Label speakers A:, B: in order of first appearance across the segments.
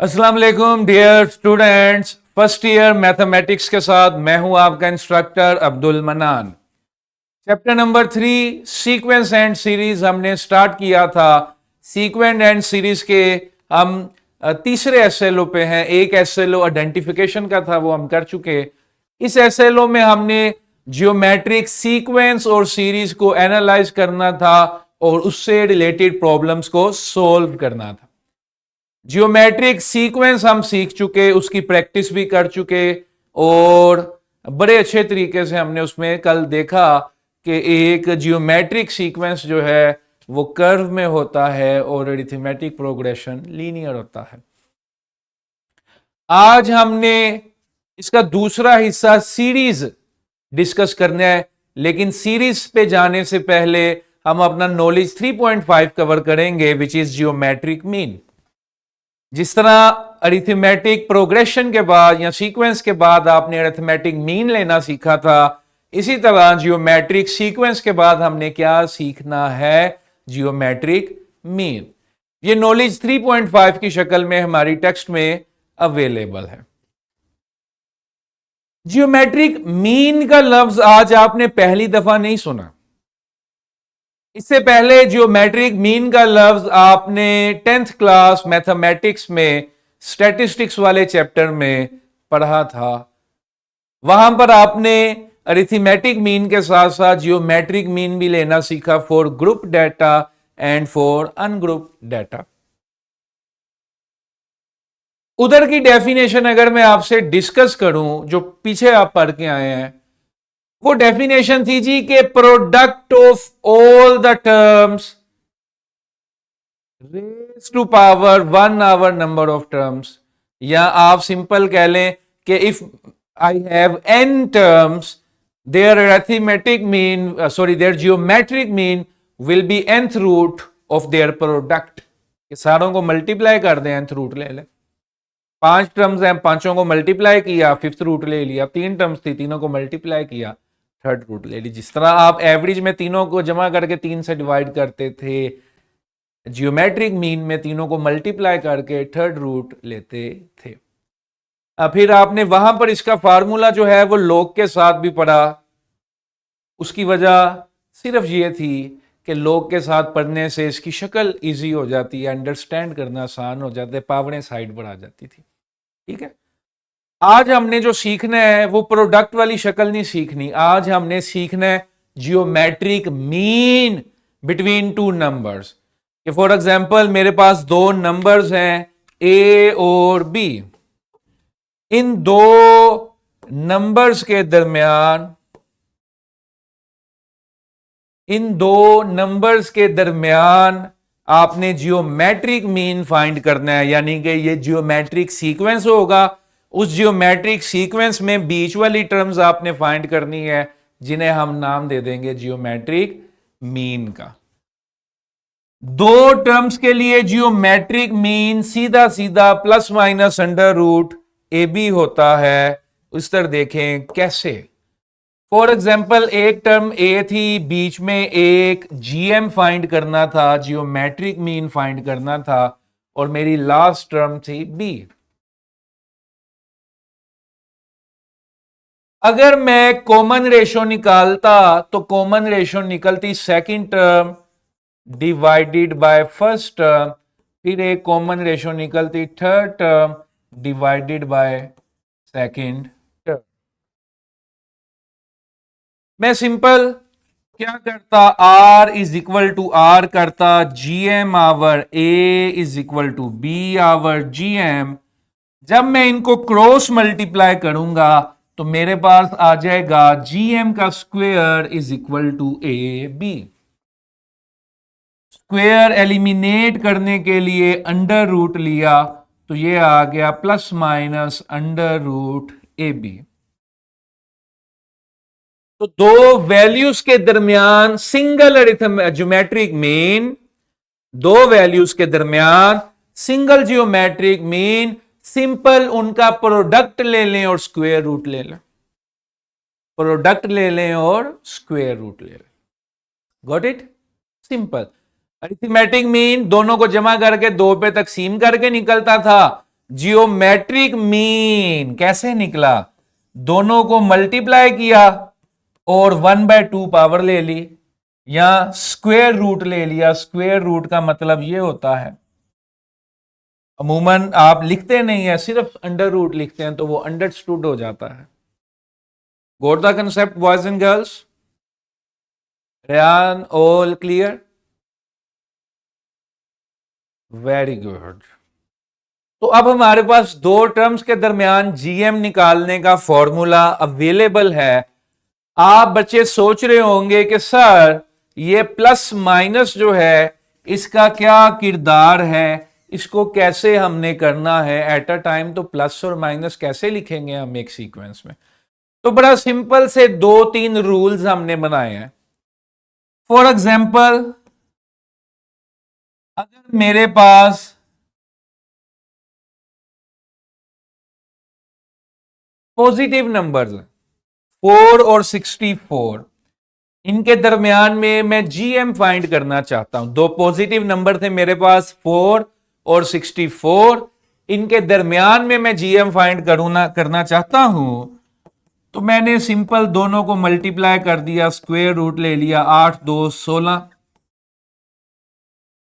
A: अस्सलाम वालेकुम dear students, first year mathematics के साथ मैं हूं आपका instructor Abdul Manan. Chapter number 3 sequence and series हमने स्टार्ट किया था। सीक्वेंस एंड सीरीज के हम तीसरे एसएलओ पे हैं। एक एसएलओ आइडेंटिफिकेशन का था, वो हम कर चुके। इस एसएलओ में हमने जियोमेट्रिक सीक्वेंस और सीरीज को एनालाइज करना था और उससे रिलेटेड प्रॉब्लम्स को सोल्व करना था। जियोमेट्रिक सीक्वेंस हम सीख चुके, उसकी प्रैक्टिस भी कर चुके और बड़े अच्छे तरीके से हमने उसमें कल देखा कि एक जियोमेट्रिक सीक्वेंस जो है वो कर्व में होता है और अरिथमेटिक प्रोग्रेशन लीनियर होता है। आज हमने इसका दूसरा हिस्सा सीरीज डिस्कस करना है, लेकिन सीरीज पे जाने से पहले हम अपना नॉलेज 3.5 कवर करेंगे, विच इज जियोमेट्रिक मीन। जिस तरह अरिथमेटिक प्रोग्रेशन के बाद या सीक्वेंस के बाद आपने अरिथमेटिक मीन लेना सीखा था, इसी तरह जियोमेट्रिक सीक्वेंस के बाद हमने क्या सीखना है? Geometric mean. ये नॉलेज 3.5 की शक्ल में हमारी टेक्स्ट में अवेलेबल है। जियोमेट्रिक मीन का लफ्ज आज आपने पहली दफा नहीं सुना। इससे पहले जियोमेट्रिक मीन का लफ्ज आपने 10th क्लास मैथमेटिक्स में स्टैटिस्टिक्स वाले चैप्टर में पढ़ा था। वहां पर आपने अरिथमेटिक मीन के साथ साथ जियोमेट्रिक मीन भी लेना सीखा for group data and for ungroup data. उधर की डेफिनेशन अगर मैं आपसे डिस्कस करूं, जो पीछे आप पढ़ के आए हैं, वो डेफिनेशन थी जी के product of all the terms raise to power 1 over number of terms, या आप सिंपल कह लें कि if I have n terms, their arithmetic mean their geometric mean will be nth root of their product. सारों को multiply कर दें, nth root ले लें। 5 टर्म्स हैं, पांचों को मल्टीप्लाई किया, 5th रूट ले लिया। 3 टर्म्स थी, तीनों को मल्टीप्लाई किया, 3rd रूट ले ली। जिस तरह आप एवरेज में तीनों को जमा करके 3 से डिवाइड करते थे, जियोमेट्रिक मीन में तीनों को मल्टीप्लाई करके 3rd रूट लेते थे। फिर आपने वहां पर इसका फार्मूला जो है वो लॉग के साथ भी पढ़ा। उसकी वजह सिर्फ ये थी कि लॉग के साथ पढ़ने से इसकी शक्ल इजी हो जाती है, अंडरस्टैंड करना आसान हो जाता है, पावरें साइड पर आ जाती थी। ठीक है, आज हमने जो सीखना है वो प्रोडक्ट वाली शक्ल नहीं सीखनी। आज हमने सीखना है geometric mean between two numbers. For example मेरे पास दो नंबर्स हैं ए और बी। इन दो नंबर्स के दरमियान आपने जियोमेट्रिक मीन फाइंड करना है, यानी कि ये जियोमेट्रिक सीक्वेंस होगा। उस जियोमेट्रिक सीक्वेंस में बीच वाली टर्म्स आपने फाइंड करनी है, जिन्हें हम नाम दे देंगे जियोमेट्रिक मीन का। दो टर्म्स के लिए जियोमेट्रिक मीन सीधा सीधा plus minus under root A B होता है। उस तरह देखें कैसे। फॉर एग्जाम्पल एक टर्म ए थी, बीच में एक जीएम फाइंड करना था, जियोमेट्रिक मीन फाइंड करना था, और मेरी लास्ट टर्म थी बी। अगर मैं कॉमन रेशो निकालता तो कॉमन रेशो निकलती second term divided by first term, फिर एक कॉमन रेशो निकलती third term divided by second term. मैं सिंपल क्या करता, R is equal to R करता, GM over A is equal to B over GM। जब मैं इनको क्रॉस मल्टीप्लाई करूंगा तो मेरे पास आ जाएगा GM का square is equal to AB। Square eliminate करने के लिए अंडर रूट लिया तो ये आ गया plus minus under root AB। तो दो वैल्यूज के दरमियान सिंगल ज्योमेट्रिक मीन, दो वैल्यूज के दरमियान सिंगल जियोमेट्रिक मीन, सिंपल उनका प्रोडक्ट ले लें और स्क्वायर रूट ले लें। प्रोडक्ट ले लें और स्क्वायर रूट ले लें। Got it? Simple. Arithmetic mean दोनों को जमा करके 2 पे तकसीम करके निकलता था। जियोमेट्रिक मीन कैसे निकला? दोनों को मल्टीप्लाई किया और 1/2 पावर ले ली या स्क्वायर रूट ले लिया। स्क्वायर रूट का मतलब यह होता है, अमूमन आप लिखते नहीं है, सिर्फ अंडर रूट लिखते हैं तो वो अंडरस्टूड हो जाता है। Got the concept boys and girls? Rayan, all clear? Very good. तो अब हमारे पास दो टर्म्स के दरमियान जीएम निकालने का फॉर्मूला अवेलेबल है। आप बच्चे सोच रहे होंगे कि सर ये प्लस माइनस जो है इसका क्या किरदार है, इसको कैसे हमने करना है एट अ टाइम, तो प्लस और माइनस कैसे लिखेंगे हम एक सीक्वेंस में? तो बड़ा सिंपल से 2-3 रूल्स हमने बनाए हैं। फॉर एग्जाम्पल, अगर मेरे पास पॉजिटिव नंबर्स हैं 4 और 64, इनके दरमियान में मैं जीएम फाइंड करना चाहता हूं। दो पॉजिटिव नंबर थे मेरे पास 4 और 64, इनके दरमियान में मैं जीएम फाइंड करना चाहता हूं। तो मैंने सिंपल दोनों को मल्टीप्लाई कर दिया, स्क्वायर रूट ले लिया, 8 2 16।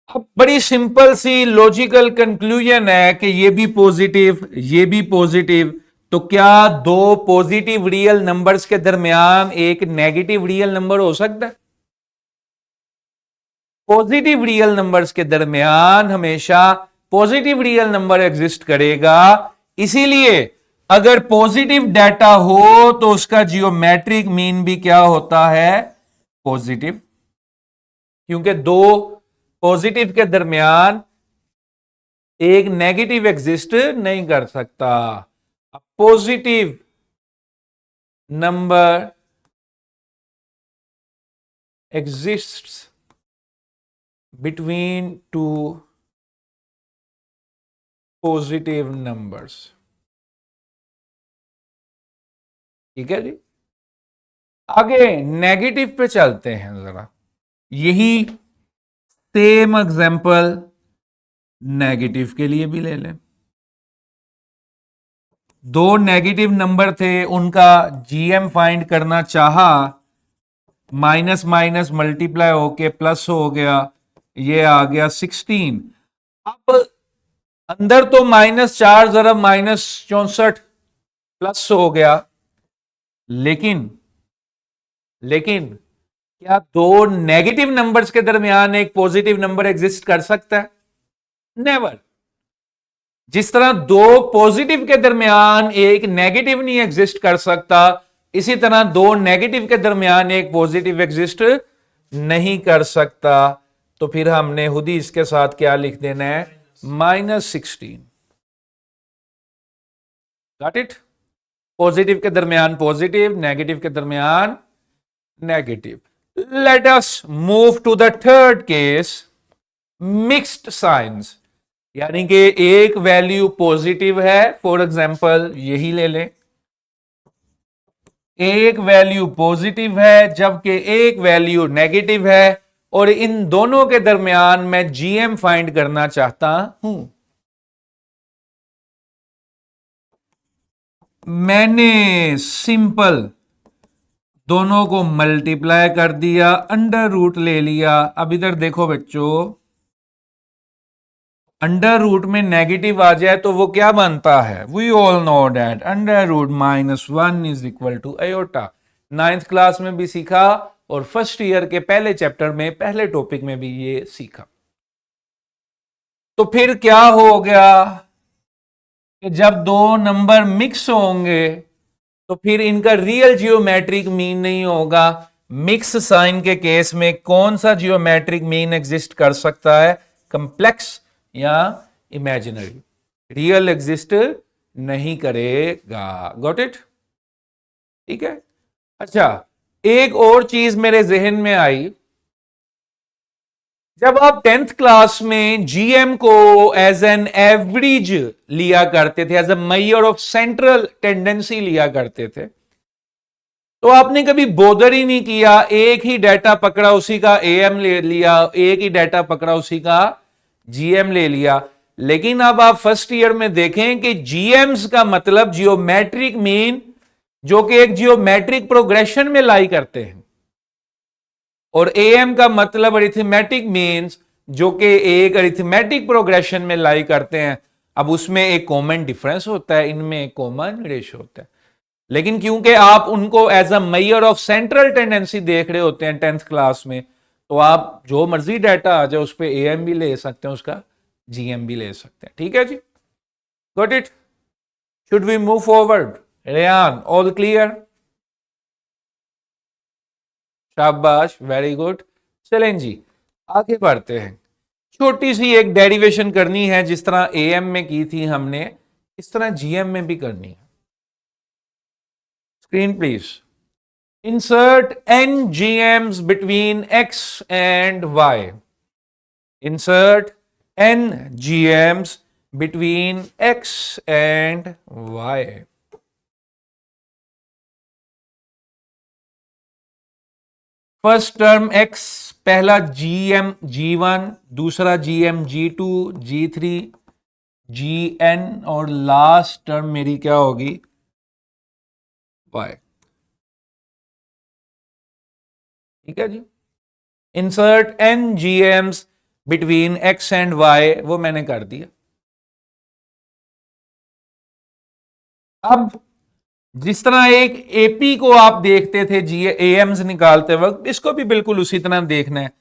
A: अब बड़ी सिंपल सी लॉजिकल कंक्लूजन है कि ये भी पॉजिटिव, ये भी पॉजिटिव, तो क्या दो पॉजिटिव रियल नंबर्स के दरमियान एक नेगेटिव रियल नंबर हो सकता है? पॉजिटिव रियल नंबर्स के दरमियान हमेशा पॉजिटिव रियल नंबर एग्जिस्ट करेगा। इसीलिए अगर पॉजिटिव डाटा हो तो उसका जियोमेट्रिक मीन भी क्या होता है? पॉजिटिव, क्योंकि दो पॉजिटिव के दरमियान एक नेगेटिव एग्जिस्ट नहीं कर सकता। Positive number exists between two positive numbers। ठीक है जी। आगे नेगेटिव पे चलते हैं जरा। यही सेम एग्जांपल नेगेटिव के लिए भी ले लें। दो नेगेटिव नंबर थे, उनका जीएम फाइंड करना चाहा, माइनस माइनस मल्टीप्लाई होके प्लस हो गया, ये आ गया 16। अब अंदर तो -4 जरा -64 प्लस हो गया, लेकिन क्या दो नेगेटिव नंबर्स के दरमियान एक पॉजिटिव नंबर एग्जिस्ट कर सकता है? नेवर। जिस तरह दो पॉजिटिव के दरमियान एक नेगेटिव नहीं एग्जिस्ट कर सकता, इसी तरह दो नेगेटिव के दरमियान एक पॉजिटिव एग्जिस्ट नहीं कर सकता। तो फिर हमने खुद ही इसके साथ क्या लिख देना है? -16। Got it? पॉजिटिव के दरमियान पॉजिटिव, नेगेटिव के दरमियान negative. Let us move to the third case, mixed signs, यानी कि एक वैल्यू पॉजिटिव है, फॉर एग्जांपल यही ले लें, एक वैल्यू पॉजिटिव है जबकि एक वैल्यू नेगेटिव है, और इन दोनों के दरमियान मैं जीएम फाइंड करना चाहता हूं। मैंने सिंपल दोनों को मल्टीप्लाई कर दिया, अंडर रूट ले लिया। अब इधर देखो बच्चों, अंडर रूट में नेगेटिव आ जाए तो वो क्या बनता है? We all know that under root -1 is equal to iota. 9th class में भी सीखा और फर्स्ट ईयर के पहले चैप्टर में पहले टॉपिक में भी ये सीखा। तो फिर क्या हो गया कि जब दो नंबर मिक्स होंगे तो फिर इनका रियल जियोमेट्रिक मीन नहीं होगा। मिक्स साइन के केस में कौन सा जियोमेट्रिक मीन एग्जिस्ट कर सकता है? कंप्लेक्स या इमेजिनरी। रियल एग्जिस्ट नहीं करेगा। Got it? ठीक है। अच्छा, एक और चीज मेरे जहन में आई, जब आप 10th क्लास में जीएम को एज एन एवरेज लिया करते थे, as a measure of central tendency लिया करते थे, तो आपने कभी बोदर ही नहीं किया, एक ही डाटा पकड़ा उसी का एएम ले लिया, एक ही डाटा पकड़ा उसी का जीएम ले लिया। लेकिन अब आप फर्स्ट ईयर में देखें कि जीएम्स का मतलब जियोमेट्रिक मीन, जो कि एक जियोमेट्रिक प्रोग्रेशन में लाई करते हैं, और एएम का मतलब अरिथमेटिक मीन्स, जो कि एक अरिथमेटिक प्रोग्रेशन में लाई करते हैं। अब उसमें एक कॉमन डिफरेंस होता है, इनमें एक कॉमन रेशियो होता है, लेकिन क्योंकि आप उनको as a measure of central tendency देख रहे होते हैं 10th क्लास में, तो आप जो मर्जी डाटा आ जाए उस पर एएम भी ले सकते हैं, उसका जीएम भी ले सकते हैं। ठीक है जी, got it? Should we move forward? Rayan, all clear? शाबाश, वेरी गुड। चलें जी, आगे बढ़ते हैं। छोटी सी एक डेरिवेशन करनी है, जिस तरह एएम में की थी हमने, इस तरह जीएम में भी करनी है। Screen please. Insert n GMs between x and y. Insert n GMs between x and y. First term x, पहला GM G1, दूसरा GM G2, G3, Gn, और लास्ट टर्म मेरी क्या होगी? y। ठीक है जी। Insert n GMs between x and y, वो मैंने कर दिया। अब जिस तरह एक एपी को आप देखते थे जी एएम्स निकालते वक्त, इसको भी बिल्कुल उसी तरह देखना है।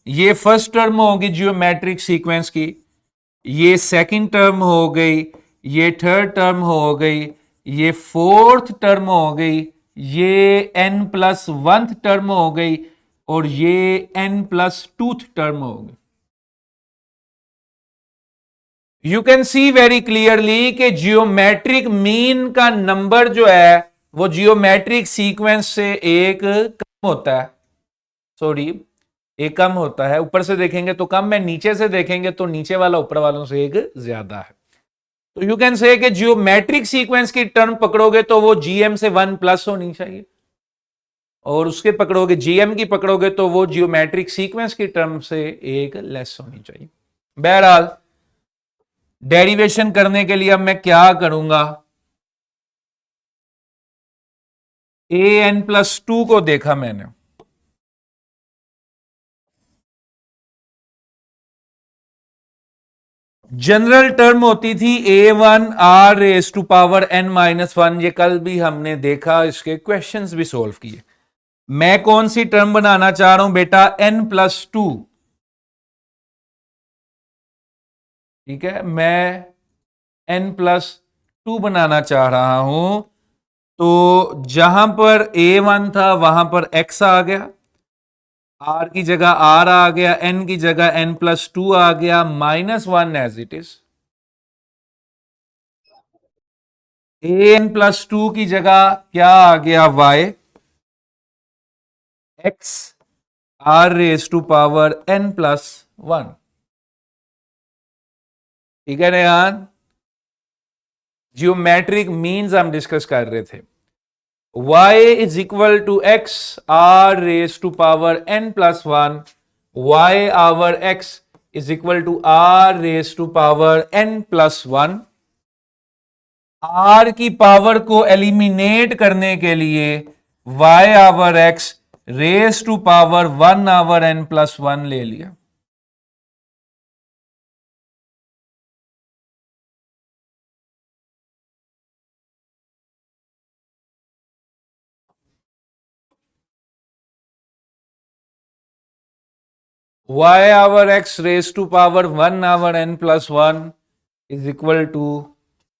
A: ये फर्स्ट टर्म होगी जियोमेट्रिक सीक्वेंस की, ये सेकंड टर्म हो गई, ये थर्ड टर्म हो गई, ये फोर्थ टर्म हो गई, ये n+1 टर्म हो गई, और ये n+2 टर्म हो गई। You can see very clearly कि जियोमेट्रिक मीन का नंबर जो है वो जियोमेट्रिक सीक्वेंस से एक कम होता है, सॉरी एक कम होता है। ऊपर से देखेंगे तो कम है, नीचे से देखेंगे तो नीचे वाला ऊपर वालों से एक ज्यादा है। तो यू कैन से कि जियोमेट्रिक सीक्वेंस की टर्म पकड़ोगे तो वो जीएम से 1+ होनी चाहिए, और उसके पकड़ोगे जीएम की पकड़ोगे तो वो जियोमेट्रिक सीक्वेंस की टर्म से एक लेस होनी चाहिए। बहरहाल डेरिवेशन करने के लिए अब मैं क्या करूंगा, an+2 को देखा मैंने, जनरल टर्म होती थी a1r⁻n-1, ये कल भी हमने देखा, इसके क्वेश्चंस भी सोल्व किए। मैं कौन सी टर्म बनाना चाह रहा हूं बेटा? n+2। ठीक है, मैं n+2 बनाना चाह रहा हूं, तो जहां पर a1 था वहां पर x आ गया, r की जगह r आ गया, n की जगह n+2 आ गया, -1 एज इट इज। an+2 की जगह क्या आ गया? y, x r⁻n+1। ठीक है रेहान, जियोमेट्रिक मीन्स हम डिस्कस कर रहे थे। y is equal to x r⁻n+1, y over x is equal to r⁻n+1। r की पावर को एलिमिनेट करने के लिए y आवर x ⁻1/n+1 ले लिया। y over x ⁻1/n+1 is equal to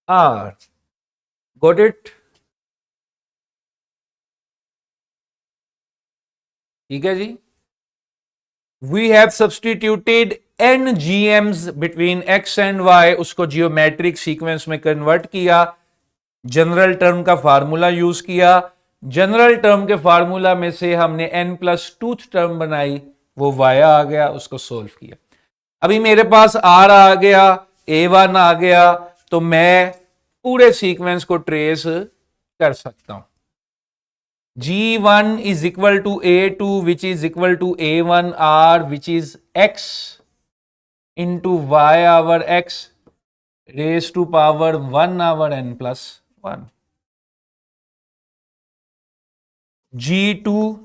A: r। Got it? ठीक है जी। We have substituted n GMs between x and y, उसको जियोमेट्रिक सीक्वेंस में कन्वर्ट किया, जनरल टर्म का फार्मूला यूज किया, जनरल टर्म के फार्मूला में से हमने n+2 टर्म बनाई, वो y आ गया, उसको सोल्व किया। अभी मेरे पास r आ गया, a1 आ गया, तो मैं पूरे सीक्वेंस को ट्रेस कर सकता हूं। G1 is equal to A2 which is equal to A1R which is X into Y over X raised to power 1 over n plus 1. G2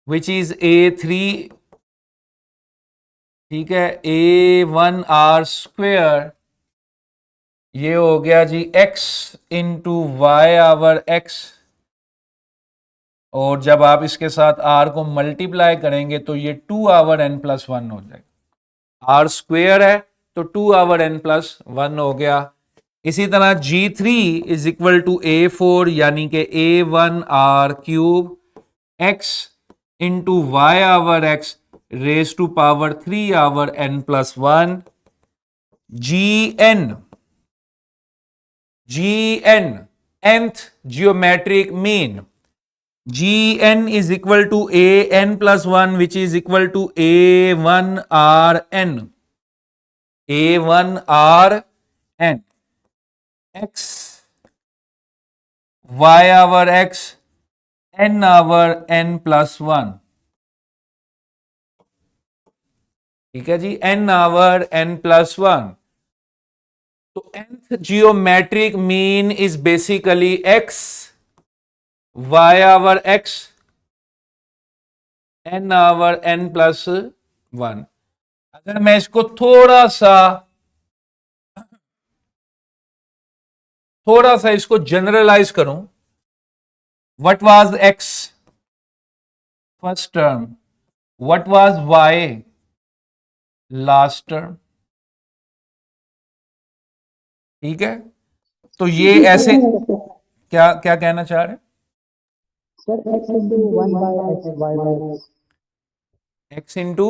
A: which is A3, ठीक है, A1R², ये हो गया G x into y over x, और जब आप इसके साथ r को मल्टीप्लाई करेंगे तो ये 2 आवर n प्लस 1 हो जाएगा। r स्क्वेयर है तो 2 आवर n प्लस 1 हो गया। इसी तरह G3 is equal to A4 यानी कि A1R³ x into y over x raise to power 3 over n plus 1। Gn nth geometric mean, Gn is equal to an plus 1 which is equal to a1rn, a1rn, x y over x n over n plus 1, ठीक है जी, n over n plus 1। तो nth geometric mean is basically x y over x n over n plus 1। अगर मैं इसको थोड़ा सा इसको generalise करूं, what was x first term, what was y last term, ठीक है। तो ये ऐसे क्या क्या कहना चाह रहे हैं
B: sir x into 1 by x y by x,
A: x into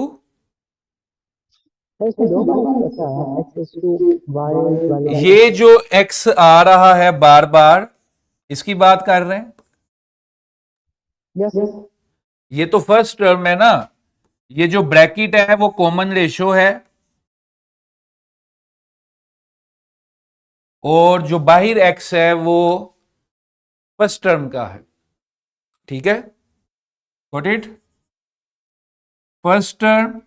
B: इसमें दो बार ऐसा है x इंटू y वाले,
A: ये जो x आ रहा है बार बार, इसकी बात कर रहे हैं।
B: यस
A: ये तो फर्स्ट टर्म है ना, ये जो ब्रैकेट है वो कॉमन रेशियो है, और जो बाहर x है वो फर्स्ट टर्म का है, ठीक है। Got it? First term,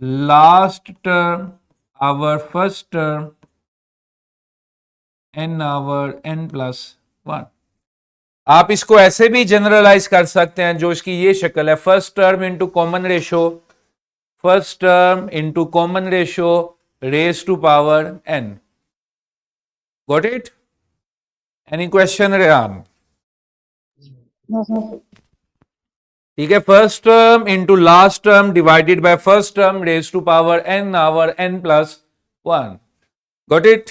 A: last term, over first term n over n plus 1। आप इसको ऐसे भी जनरलाइज कर सकते हैं, जो इसकी ये शक्ल है, first term into common ratio, first term into common ratio raise to power n। Got it? Any question Rehan? ठीक है, first term into last term divided by first term raise to power n over n plus 1। Got it?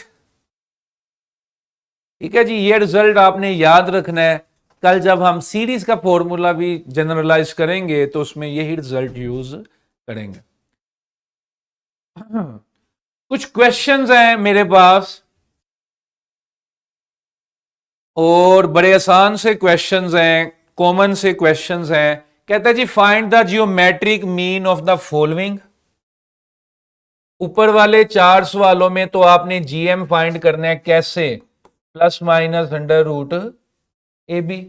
A: ठीक है जी, ये result आपने याद रखना है। कल जब हम सीरीज का फॉर्मूला भी जनरलाइज करेंगे तो उसमें यही रिजल्ट यूज करेंगे। कुछ क्वेश्चंस हैं मेरे पास, और बड़े आसान से क्वेश्चंस हैं, कॉमन से क्वेश्चंस हैं। कहता है जी find the geometric mean of the following. ऊपर वाले 4 सवालों में तो आपने जीएम फाइंड करना है, कैसे? Plus minus under root A B.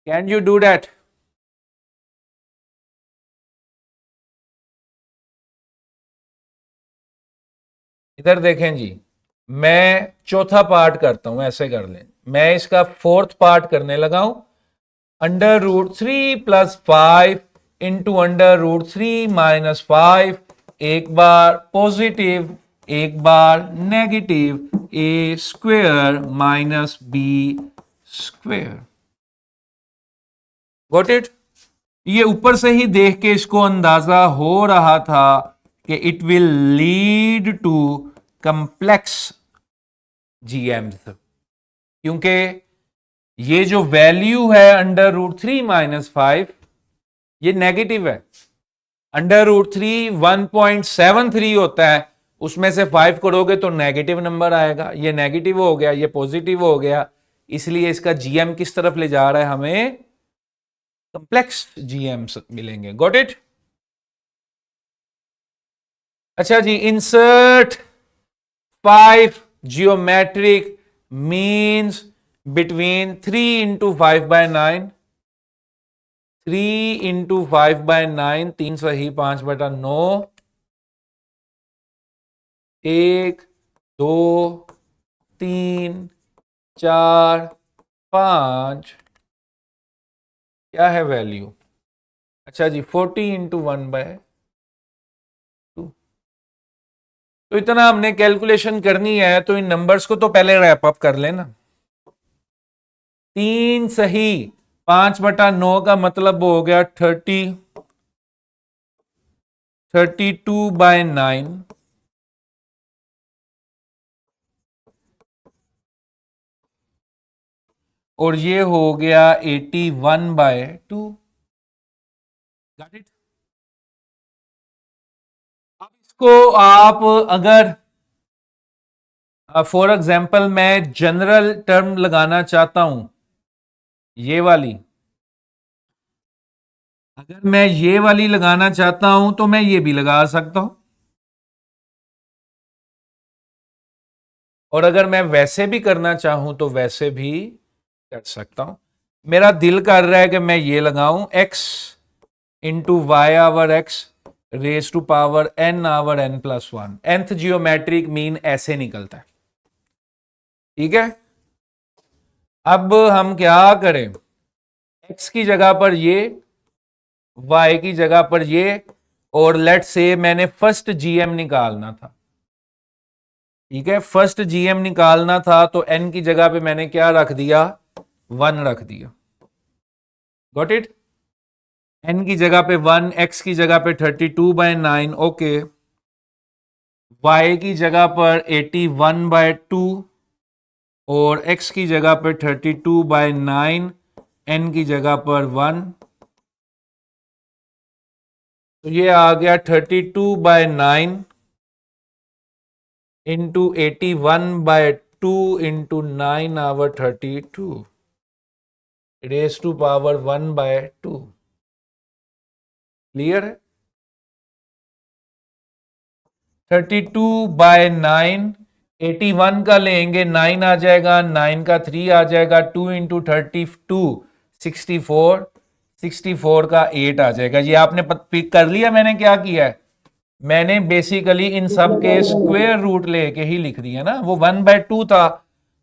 A: Can you do that? इधर देखें जी, मैं चौथा पार्ट करता हूं, ऐसे कर लें। मैं इसका फोर्थ पार्ट करने लगा हूं। Under root 3 plus 5 into under root 3 minus 5, एक बार पॉजिटिव एक बार negative, A square minus B square. Got it? ये ऊपर से ही देख के इसको अंदाजा हो रहा था कि it will lead to complex GMs, क्योंकि ये जो वैल्यू है अंडर रूट 3 माइनस 5 ये नेगेटिव है। अंडर रूट 3 1.73 होता है, उसमें से 5 करोगे तो नेगेटिव नंबर आएगा। ये नेगेटिव हो गया, ये पॉजिटिव हो गया, इसलिए इसका जीएम किस तरफ ले जा रहा है, हमें कॉम्प्लेक्स जीएम्स मिलेंगे। Got it? अच्छा जी, insert 5 geometric means between 3 into 5/9, 3 into 5/9, 3 सही 5/9, 1 2 3 4 5 क्या है वैल्यू? अच्छा जी 40 इंटू 1/2। तो इतना हमने कैलकुलेशन करनी है, तो इन नंबर्स को तो पहले रैप अप कर लेना। 3 सही 5/9 का मतलब हो गया 32/9 और ये हो गया 81/2। Got it? अब इसको आप अगर फॉर एग्जाम्पल मैं जनरल टर्म लगाना चाहता हूं, ये वाली, अगर मैं ये वाली लगाना चाहता हूं तो मैं ये भी लगा सकता हूं, और अगर मैं वैसे भी करना चाहूं तो वैसे भी कर सकता हूं। मेरा दिल कर रहा है कि मैं ये लगाऊं x into y over x raise to power n over n+1। nth geometric mean ऐसे निकलता है, ठीक है। अब हम क्या करें, x की जगह पर ये, y की जगह पर ये, और लेट से मैंने फर्स्ट जीएम निकालना था, ठीक है, फर्स्ट जीएम निकालना था, तो n की जगह पे मैंने क्या रख दिया, 1 रख दिया। Got it? n की जगह पे 1, x की जगह पे 32/9, ओके, y की जगह पर 81/2 और x की जगह पर 32/9, n की जगह पर 1, तो ये आ गया 32/9 into 81/2 into 9 over 32 raise to power 1/2। Clear है? 32/9, 81 का लेंगे 9 आ जाएगा, 9 का 3 आ जाएगा, 2 इंटू 32 64, 64 का 8 आ जाएगा। ये आपने पिक कर लिया। मैंने क्या किया है, मैंने बेसिकली इन सब के स्क्वायर रूट लेके ही लिख दिया ना, वो 1/2 था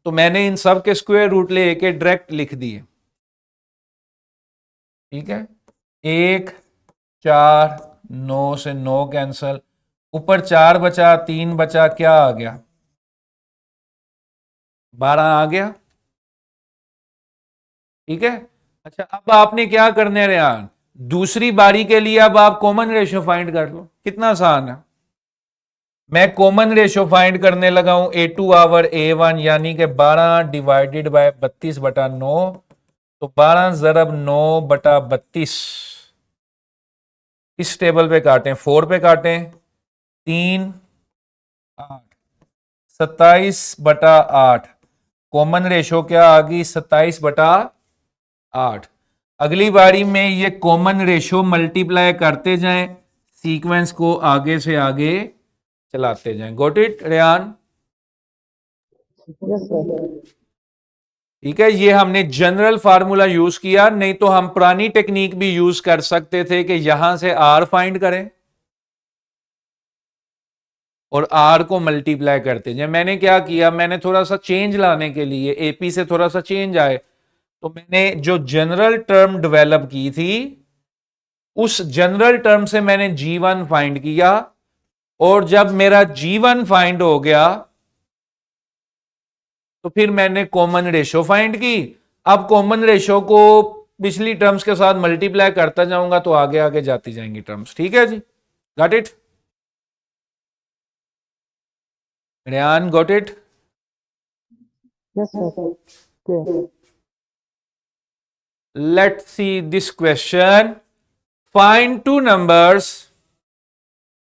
A: तो मैंने इन सब के स्क्वायर रूट लेके डायरेक्ट लिख दिए, ठीक है। 1 4 9 से 9 कैंसल, ऊपर 4 बचा, 3 बचा, क्या आ गया, 12 आ गया, ठीक है। अच्छा अब आपने क्या करना है रेहान, दूसरी बारी के लिए अब आप कॉमन रेशियो फाइंड कर लो, कितना आसान है। मैं कॉमन रेशियो फाइंड करने लगा हूं, A2 आवर A1 यानी कि 12 डिवाइडेड बाय 32/9, तो 12 ज़रब 9/32, इस टेबल पे काटें, 4 पे काटें, 3 8, 27/8, कॉमन रेशो क्या आ गई, 27/8। अगली बारी में ये कॉमन रेशो मल्टीप्लाई करते जाएं, सीक्वेंस को आगे से आगे चलाते जाएं। Got it Rehan?
B: Yes, sir.
A: ठीक है, ये हमने जनरल फार्मूला यूज किया, नहीं तो हम पुरानी टेक्निक भी यूज कर सकते थे कि यहां से आर फाइंड करें और आर को मल्टीप्लाई करते जाए। मैंने क्या किया, मैंने थोड़ा सा चेंज लाने के लिए, एपी से थोड़ा सा चेंज आए, तो मैंने जो जनरल टर्म डेवलप की थी, उस जनरल टर्म से मैंने G1 फाइंड किया, और जब मेरा G1 फाइंड हो गया तो फिर मैंने कॉमन रेशो फाइंड की। अब कॉमन रेशो को पिछली टर्म्स के साथ मल्टीप्लाई करता जाऊंगा तो आगे आगे जाती जाएंगी टर्म्स, ठीक है जी। Got it Rehan? Got it?
B: Yes, sir. Okay.
A: Let's see this question. Find two numbers.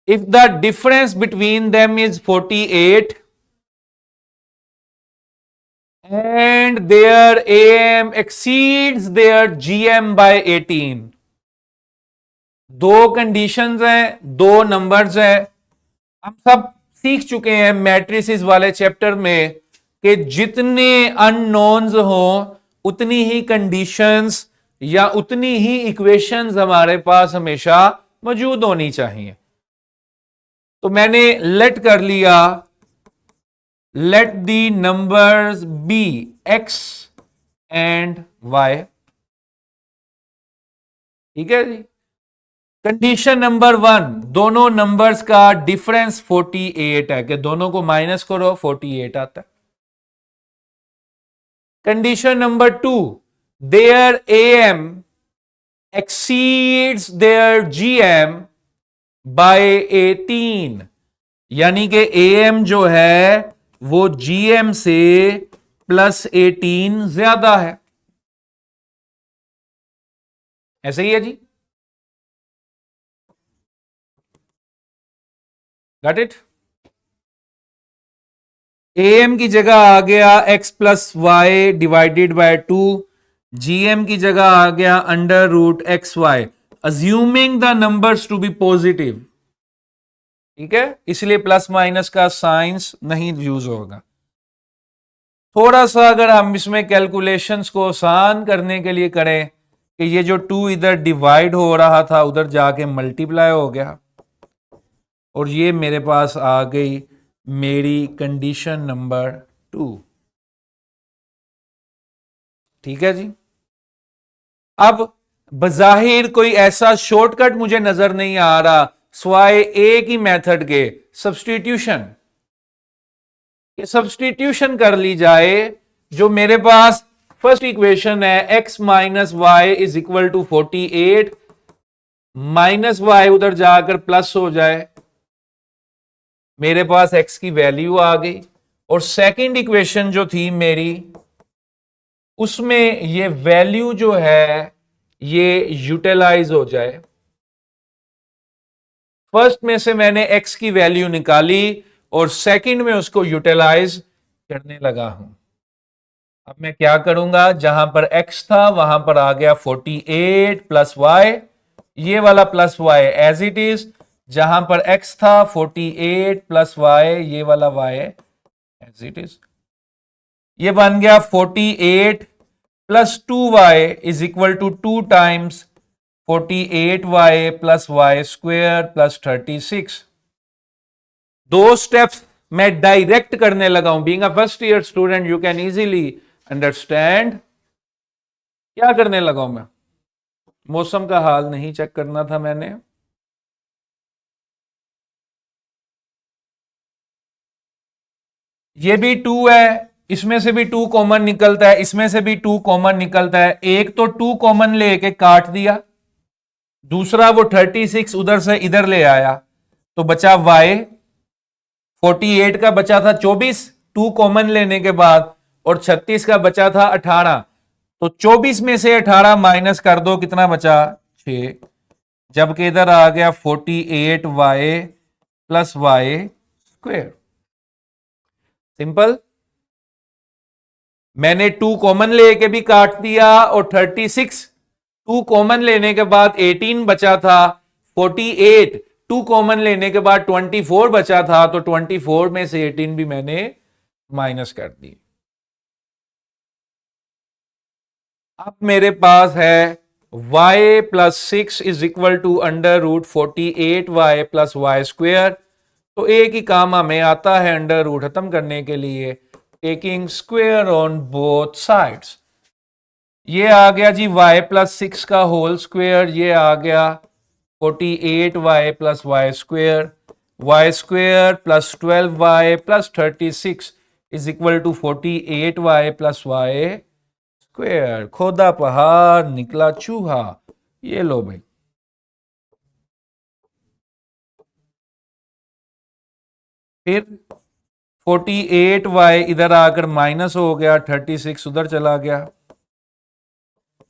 A: If the difference between them is 48 and their AM exceeds their GM by 18. दो कंडीशंस हैं, दो नंबर्स हैं। हम सब सीख चुके हैं मैट्रिसेस वाले चैप्टर में कि जितने अननोन्स हो उतनी ही कंडीशंस या उतनी ही इक्वेशंस हमारे पास हमेशा मौजूद होनी चाहिए। तो मैंने लेट कर लिया let the numbers be x and y. ठीक है जी. कंडीशन नंबर 1, दोनों नंबर्स का डिफरेंस 48 है कि दोनों को माइनस करो 48 आता है. Condition number 2, their am exceeds their gm by 18, यानी कि am जो है वो gm से +18 ज्यादा है. ऐसे ही है जी. Got it. am की जगह आ गया x plus y divided by 2, gm की जगह आ गया under root x y, assuming the numbers to be positive. ठीक है, इसलिए प्लस माइनस का साइंस नहीं यूज होगा. थोड़ा सा अगर हम इसमें कैलकुलेशंस को आसान करने के लिए करें कि ये जो 2 इधर डिवाइड हो रहा था उधर जाके मल्टीप्लाई हो गया, और ये मेरे पास आ गई मेरी कंडीशन नंबर 2. ठीक है जी. अब बजाहिर कोई ऐसा शॉर्टकट मुझे नजर नहीं आ रहा स्वाय एक ही मेथड के, सब्स्टिट्यूशन. ये सब्स्टिट्यूशन कर ली जाए. जो मेरे पास फर्स्ट इक्वेशन है x minus y is equal to 48, minus y उधर जाकर प्लस हो जाए, मेरे पास x की वैल्यू आ गई. और सेकंड इक्वेशन जो थी मेरी, उसमें ये वैल्यू जो है ये यूटिलाइज हो जाए. फर्स्ट में से मैंने x की वैल्यू निकाली और सेकंड में उसको यूटिलाइज करने लगा हूं. अब मैं क्या करूंगा, जहां पर x था वहां पर आ गया 48 प्लस वाई, ये वाला plus y as it is. जहां पर x था 48 प्लस वाई, ये वाला y एज इट इज. ये बन गया 48 plus 2y is equal to 2 times 48y plus y square plus 36. दो स्टेप्स मैं डायरेक्ट करने लगा हूं. Being a first year student you can easily understand. क्या करने लगा हूं मैं, मौसम का हाल नहीं चेक करना था मैंने. ये भी 2 है, इसमें से भी 2 कॉमन निकलता है, इसमें से भी 2 कॉमन निकलता है. एक तो 2 कॉमन लेके काट दिया, दूसरा वो 36 उधर से इधर ले आया, तो बचा y. 48 का बचा था 24 2 कॉमन लेने के बाद, और 36 का बचा था 18. तो 24 में से 18 माइनस कर दो, कितना बचा 6. जबकि इधर आ गया 48y plus y square. Simple. मैंने 2 कॉमन लेके भी काट दिया, और 36 2 कॉमन लेने के बाद 18 बचा था. 48 2 कॉमन लेने के बाद 24 बचा था, तो 24 में से 18 भी मैंने माइनस कर दी. अब मेरे पास है y plus 6 is equal to under root 48y plus y square. तो एक ही काम हमें आता है अंडर रूट खत्म करने के लिए, taking square on both sides. ये आ गया जी y प्लस 6 का होल स्क्वेयर, ये आ गया 48y plus y square. Y square plus 12y plus 36 is equal to 48y plus y square. खोदा पहाड़ निकला चूहा. ये लो भाई. फिर 48y इधर आकर माइनस हो गया, 36 उधर चला गया.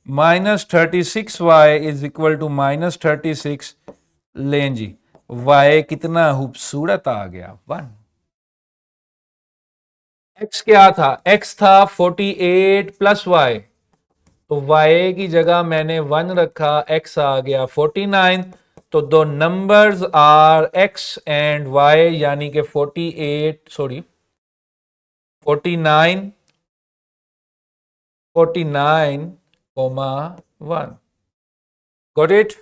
A: -36y is equal to -36. लें जी, y कितना खूबसूरत आ गया 1. x क्या था, x था 48 प्लस y, तो y की जगह मैंने 1 रखा, x आ गया 49. तो दो numbers are x and y, यानी कि 49 comma 1. Got it?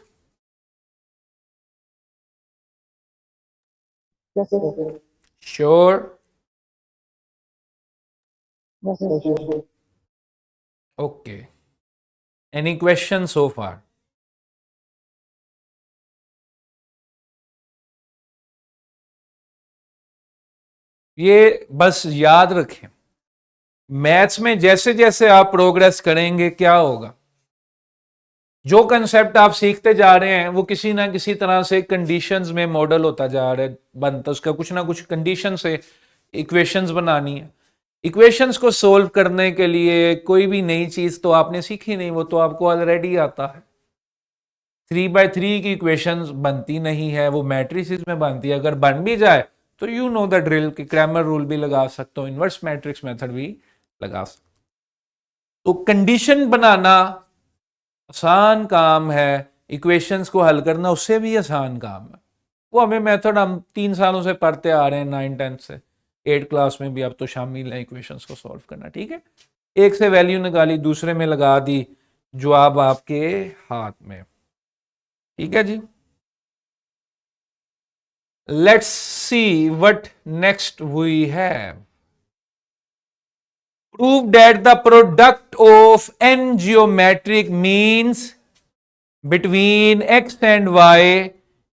B: Yes, sir.
A: Sure.
B: Yes, sir, sure.
A: Okay. Any questions so far? ये बस याद रखें, मैथ्स में जैसे जैसे आप प्रोग्रेस करेंगे क्या होगा, जो कंसेप्ट आप सीखते जा रहे हैं वो किसी ना किसी तरह से कंडीशंस में मॉडल होता जा रहा है, बनता उसका कुछ ना कुछ कंडीशन से इक्वेशंस बनानी है। इक्वेशंस को सोल्व करने के लिए कोई भी नई चीज तो आपने सीखी नहीं, वो तो आपको ऑलरेडी आता है। 3/3 की इक्वेशंस बनती नहीं है, वो मैट्रिसेस में बनती है। अगर बन भी जाए तो यू नो द ड्रिल कि क्रैमर रूल भी लगा सकते हो, इनवर्स मैट्रिक्स मेथड भी लगा सकते हो। तो कंडीशन बनाना आसान काम है, इक्वेशंस को हल करना उससे भी आसान काम है। वो हमें मेथड हम 3 सालों से पढ़ते आ रहे हैं, 9 10 से 8 क्लास में भी अब तो शामिल है इक्वेशंस को सॉल्व करना। ठीक है, एक से वैल्यू निकाली, दूसरे में लगा दी, जवाब आपके हाथ में। ठीक है जी, let's see what next we have. Prove that the product of n geometric means between x and y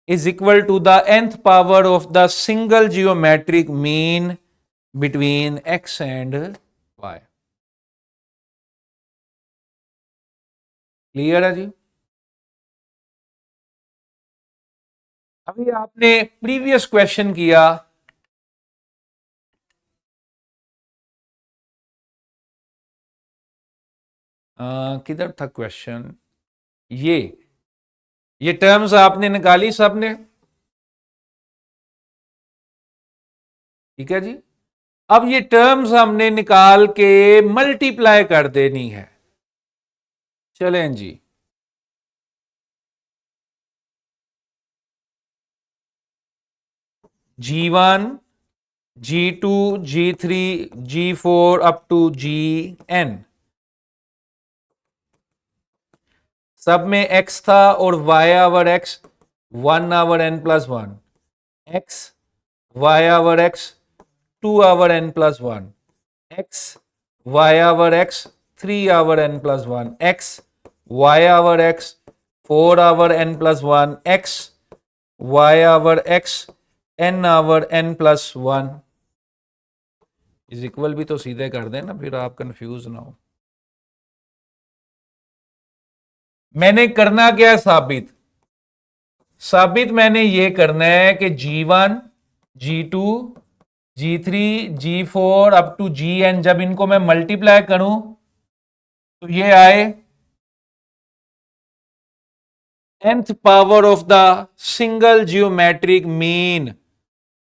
A: is equal to the nth power of the single geometric mean between x and y। Clear है जी? अभी आपने previous question किया, किधर था question, ये terms आपने निकाली सबने। ठीक है जी, अब ये टर्म्स हमने निकाल के मल्टीप्लाई कर देनी है। चलें जी, G1 G2 G3 G4 up to Gn, सब में x था और y over x 1 over n plus 1, x y over x 2 over n plus 1, x y over x 3 over n plus 1, x y over x 4 over n plus 1, x y over x n over n plus 1 is equal भी तो सीधे कर देना, फिर आप confuse ना हो। मैंने करना क्या है, साबित मैंने ये करना है कि G1 G2 G3 G4 up to Gn, जब इनको मैं मल्टीप्लाई करूं तो ये आए nth power of the single geometric mean,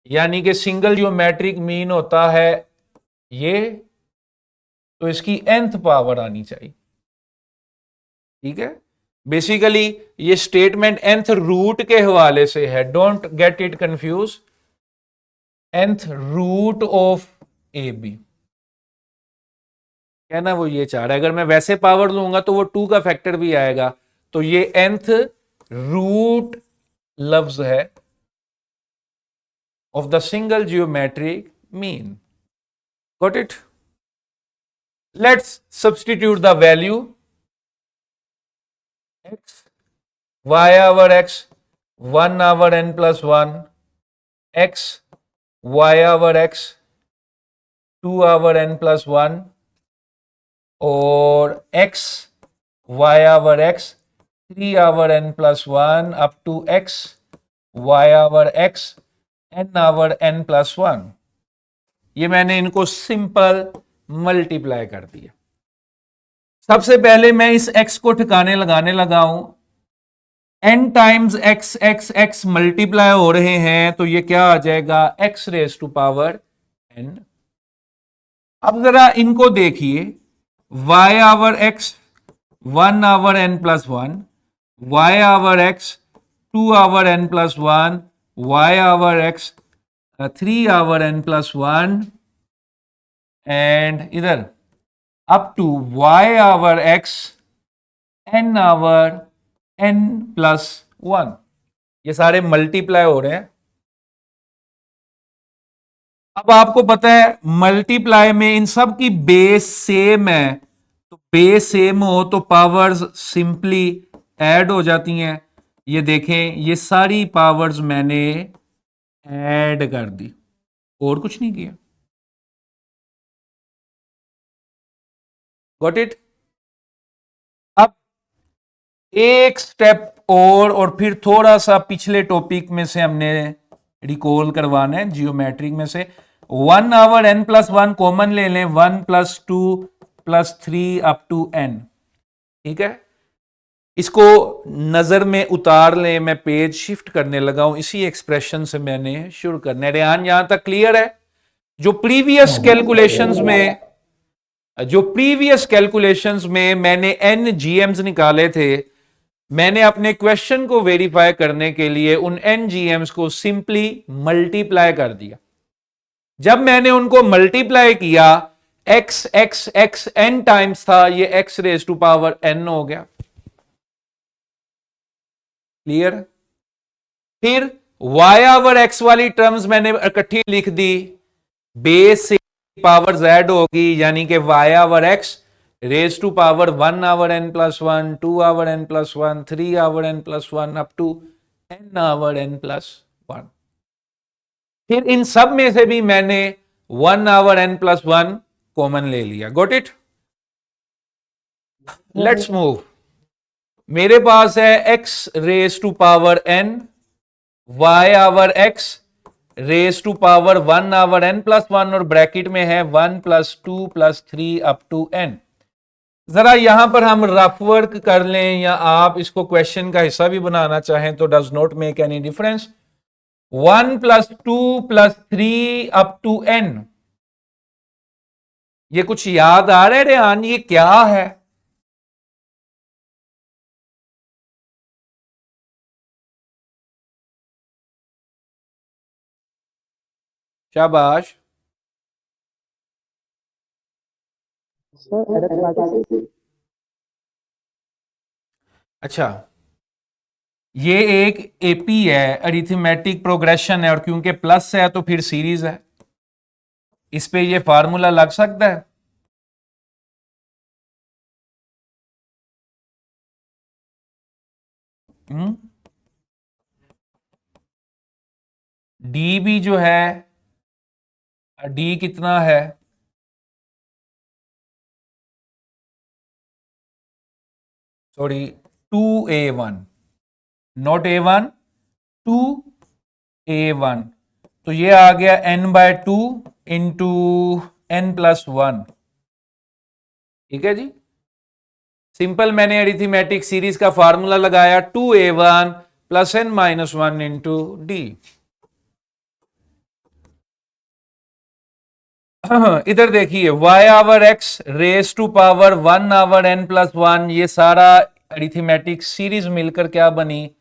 A: यानी कि सिंगल जियोमेट्रिक मीन होता है ये, तो इसकी nth पावर आनी चाहिए। ठीक है, बेसिकली ये स्टेटमेंट nth रूट के हवाले से है, don't get it confuse. nth root of a b कहना वो ये चाह रहा है, अगर मैं वैसे पावर लूंगा तो वो 2 का फैक्टर भी आएगा, तो ये nth रूट लफ्ज है of the single geometric mean. Got it? Let's substitute the value x y over x 1 over n plus 1, x y over x 2 over n plus 1 और x y over x 3 over n plus 1 up to x y over x n over n plus 1। ये मैंने इनको simple multiply कर दिया। सबसे पहले मैं इस x को ठिकाने लगाने लगा हूं, n times x x x multiply हो रहे हैं, तो ये क्या आ जाएगा, x raise to power n। अब जरा इनको देखिए, y over x 1 over n plus 1, y over x 2 over n plus 1, y over x 3 over n plus 1 and इधर up to y over x n over n plus 1। ये सारे multiply हो रहे हैं। अब आपको पता है मल्टीप्लाई में इन सब की बेस सेम है, तो बेस सेम हो तो पावर्स सिंपली ऐड हो जाती हैं। ये देखें, ये सारी पावर्स मैंने ऐड कर दी और कुछ नहीं किया। Got it. अब एक स्टेप और फिर थोड़ा सा पिछले टॉपिक में से हमने रिकॉल करवाना है, जियोमेट्रिक में से। 1 ओवर n+1 कॉमन ले लें, 1+2+3 अप टू n। ठीक है, इसको नजर में उतार लें। मैं पेज शिफ्ट करने लगा हूं, इसी एक्सप्रेशन से मैंने शुरू करना है। रेहान यहां तक क्लियर है? जो प्रीवियस कैलकुलेशंस में मैंने n जीएम्स निकाले थे, मैंने अपने क्वेश्चन को वेरीफाई करने के लिए उन n जीएम्स को सिंपली मल्टीप्लाई कर दिया। जब मैंने उनको मल्टीप्लाई किया, x x x n times था, ये x raise to power n हो गया। क्लियर? फिर y ओवर x वाली टर्म्स मैंने इकट्ठी लिख दी, बेस से पावर z होगी, यानी कि y over x raise to power 1 over n+1, 2 over n+1, 3 over n+1 up to n over n+1। फिर इन सब में से भी मैंने 1 ओवर n+1 कॉमन ले लिया। Got it? Let's move. मेरे पास है x raise to power n, y over x raise to power 1 over n+1 और ब्रैकेट में है 1+2+3 अप टू n। जरा यहां पर हम रफ वर्क कर लें, या आप इसको क्वेश्चन का हिस्सा भी बनाना चाहें तो does not make any difference. 1+2+3 up to n, ये कुछ याद आ रहा है रेहान, ये क्या है? शाबाश।
B: Sir, arithmetic.
A: अच्छा, ये एक एपी है, अरिथमेटिक प्रोग्रेशन है, और क्योंकि प्लस है तो फिर सीरीज है। इस पे ये फार्मूला लग सकता है। डी भी जो है, डी कितना है? Sorry, 2a1, not a1, 2a1। तो ये आ गया n/2 इंटू n+1। ठीक है जी, सिंपल मैंने अरिथमेटिक सीरीज का फार्मूला लगाया, 2a1 plus n-1 into d. इधर देखिए, y over x raise to power 1 over n+1, ये सारा अरिथमेटिक सीरीज मिलकर क्या बनी?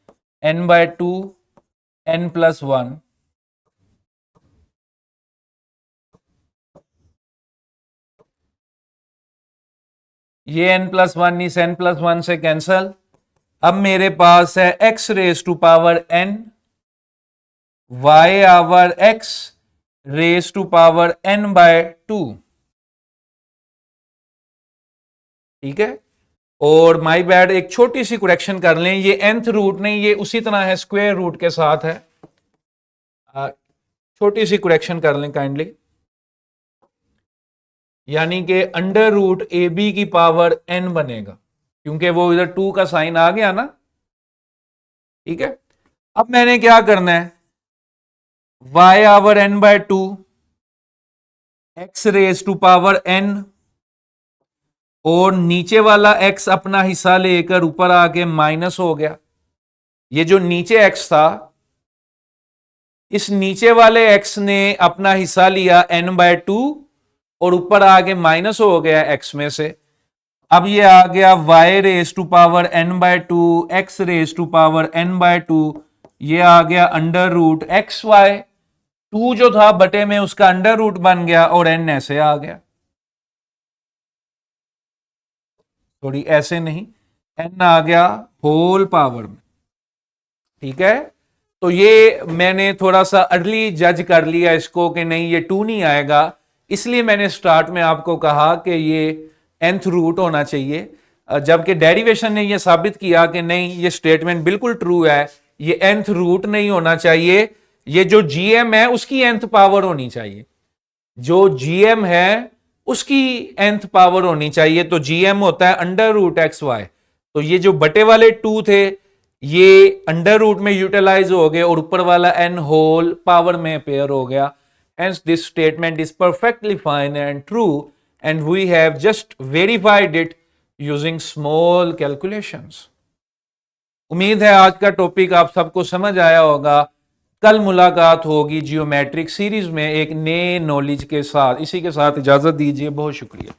A: n/2 n+1। ये n+1 इस n+1 से कैंसल। अब मेरे पास है x raise to power n, y over x raise to power n/2। ठीक है, और माय बैड, एक छोटी सी करेक्शन कर लें, ये nth रूट नहीं, ये उसी तरह है, स्क्वायर रूट के साथ है। छोटी सी करेक्शन कर लें काइंडली, यानी कि अंडर रूट ए बी की पावर n बनेगा, क्योंकि वो इधर 2 का साइन आ गया ना। ठीक है, अब मैंने क्या करना है, y over n/2 x raise to power n, और नीचे वाला x अपना हिस्सा लेकर ऊपर आके माइनस हो गया। ये जो नीचे x था, इस नीचे वाले x ने अपना हिस्सा लिया n/2 और ऊपर आके माइनस हो गया x में से। अब ये आ गया y raise to power n/2 x raise to power n/2, ये आ गया अंडर रूट एक्स वाई, 2 जो था बटे में उसका अंडर रूट बन गया, और n ऐसे आ गया। थोड़ी ऐसे नहीं, n आ गया होल पावर में। ठीक है, तो ये मैंने थोड़ा सा अर्ली जज कर लिया इसको कि नहीं ये 2 नहीं आएगा, इसलिए मैंने स्टार्ट में आपको कहा कि ये nth रूट होना चाहिए, जबकि डेरिवेशन ने ये साबित किया कि नहीं ये स्टेटमेंट बिल्कुल ट्रू है, ये nth रूट नहीं होना चाहिए, ये जो gm है उसकी nth पावर होनी चाहिए, जो gm है उसकी nth पावर होनी चाहिए। तो gm होता है अंडर रूट एक्स वाई, तो ये जो बटे वाले 2 थे ये अंडर रूट में यूटिलाइज हो गए और ऊपर वाला n होल पावर में अपेयर हो गया। Hence this statement is perfectly fine and true and we have just verified it using small calculations. उम्मीद है आज का टॉपिक आप सबको समझ आया होगा। कल मुलाकात होगी जियोमेट्रिक सीरीज में एक नए नॉलेज के साथ। इसी के साथ इजाजत दीजिए, बहुत शुक्रिया।